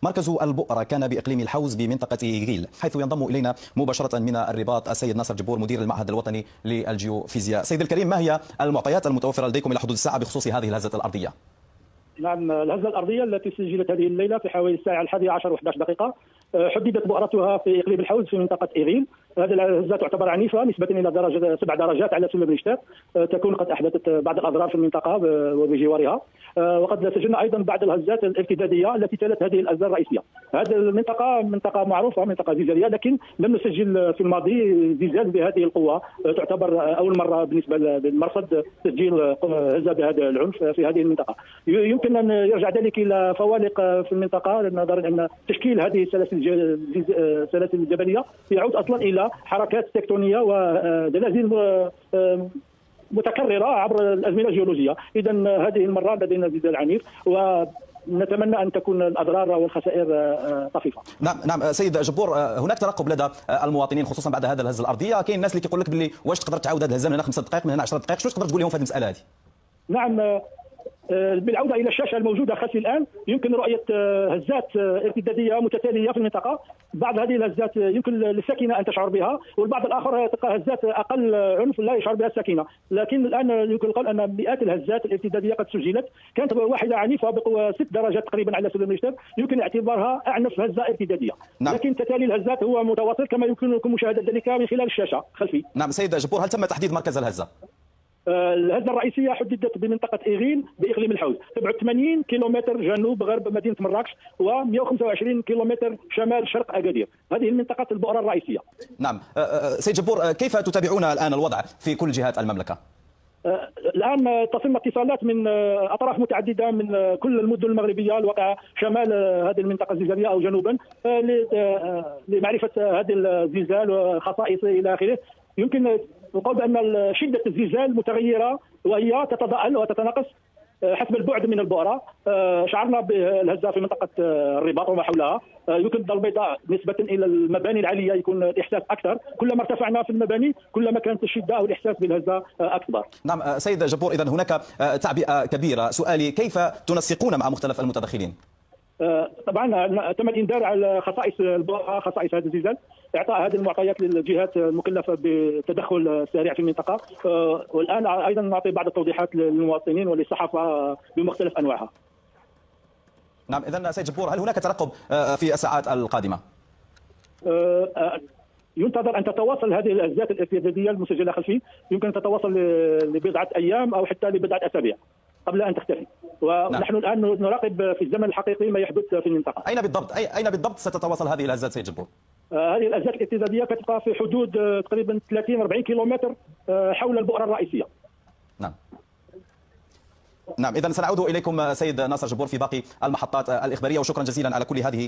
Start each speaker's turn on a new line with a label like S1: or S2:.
S1: مركز البؤرة كان بإقليم الحوز بمنطقة إيغيل، حيث ينضم إلينا مباشرة من الرباط السيد ناصر جبور مدير المعهد الوطني للجيوفيزياء. سيد الكريم، ما هي المعطيات المتوفرة لديكم إلى حدود الساعة بخصوص هذه الهزة الأرضية؟
S2: نعم، الهزة الأرضية التي سجلت هذه الليلة في حوالي الساعة 11 و11 دقيقة حددت بؤرتها في إقليم الحوز في منطقة إيغيل. هذه الهزة تعتبر عنيفة نسبة إلى درجة 7 درجات على سلم ريشتر، تكون قد أحدثت بعض الأضرار في المنطقة وبجوارها. وقد سجلنا أيضا بعض الهزات الارتدادية التي تلت هذه الهزة الرئيسية. هذه المنطقة منطقة معروفة، منطقة زلزالية، لكن لم نسجل في الماضي زلزال بهذه القوة. تعتبر أول مرة بالنسبة للمرصد تسجيل هزة بهذا العنف في هذه المنطقة. يمكن أن يرجع ذلك إلى فوالق في المنطقة، نظرا أن تشكيل هذه السلاسل الجبلية يعود أصلا إلى حركات تكتونية وزلازل متكررة عبر الأزمنة الجيولوجية. إذا هذه المرة لدينا زلزال عنيف، ونتمنى أن تكون الأضرار والخسائر طفيفة.
S1: نعم سيد جبور، هناك ترقب لدى المواطنين خصوصا بعد هذا الهزة الأرضية. كاين الناس اللي كيقول لك باللي واش تقدر تعاود هذا الهزة من هنا 5 دقائق، من هنا 10 دقائق، شو تقدر تقول لهم في هذه المسألة هذه؟
S2: نعم، بالعودة إلى الشاشة الموجودة خلفي الآن يمكن رؤية هزات ارتدادية متتالية في المنطقة. بعض هذه الهزات يمكن للساكنة أن تشعر بها، والبعض الآخر تلقى هزات أقل عنف لا يشعر بها الساكنة. لكن الآن يمكن القول أن مئات الهزات الارتدادية قد سجلت. كانت واحدة عنيفة بقوة 6 درجات تقريبا على سلم ريشتر، يمكن اعتبارها أعنف هزة ارتدادية.
S1: نعم.
S2: لكن تتالي الهزات هو متواصل كما يمكنكم مشاهدة ذلك من خلال الشاشة خلفي.
S1: نعم سيد جبور، هل تم تحديد مركز الهزة؟
S2: الهزة الرئيسية حددت بمنطقة إيغيل بإقليم الحوز، تبعد 80 كيلومتر جنوب غرب مدينة مراكش و125 كيلومتر شمال شرق أكادير. هذه المنطقة البؤرة الرئيسية.
S1: نعم سيد جبور، كيف تتابعون الآن الوضع في كل جهات المملكة؟
S2: الآن تصلنا اتصالات من أطراف متعددة من كل المدن المغربية الواقعة شمال هذه المنطقة الزلزالية أو جنوبا لمعرفة هذا الزلزال وخصائصه إلى آخره. يمكن نقول بأن شدة الزلزال متغيرة وهي تتضاءل وتتناقص حسب البعد من البؤرة. شعرنا بالهزة في منطقة الرباط وما حولها. يمكن الدار البيضاء نسبة إلى المباني العالية يكون الإحساس أكثر، كلما ارتفعنا في المباني كلما كانت الشدة أو الإحساس بالهزة أكبر.
S1: نعم سيد جبور، إذن هناك تعبئة كبيرة. سؤالي، كيف تنسقون مع مختلف المتدخلين؟
S2: طبعا تم الانذار على خصائص البؤرة، خصائص هذا الزلزال، اعطاء هذه المعطيات للجهات المكلفه بالتدخل السريع في المنطقه. والان ايضا نعطي بعض التوضيحات للمواطنين وللصحافه بمختلف انواعها.
S1: نعم، اذا سيد جبور، هل هناك ترقب في الساعات القادمه؟
S2: ينتظر ان تتواصل هذه الهزات الارتداديه المسجله خلفي، يمكن تتواصل لبضعه ايام او حتى لبضعه اسابيع قبل ان تختفي. ونحن الان نراقب في الزمن الحقيقي ما يحدث في المنطقه.
S1: اين بالضبط ستتواصل هذه الهزات سيد جبور؟
S2: هذه الهزات الارتداديه كتبقى في حدود تقريبا 30-40 كيلومتر حول البؤره الرئيسيه.
S1: نعم، اذا سنعود اليكم سيد ناصر جبور في باقي المحطات الاخباريه، وشكرا جزيلا على كل هذه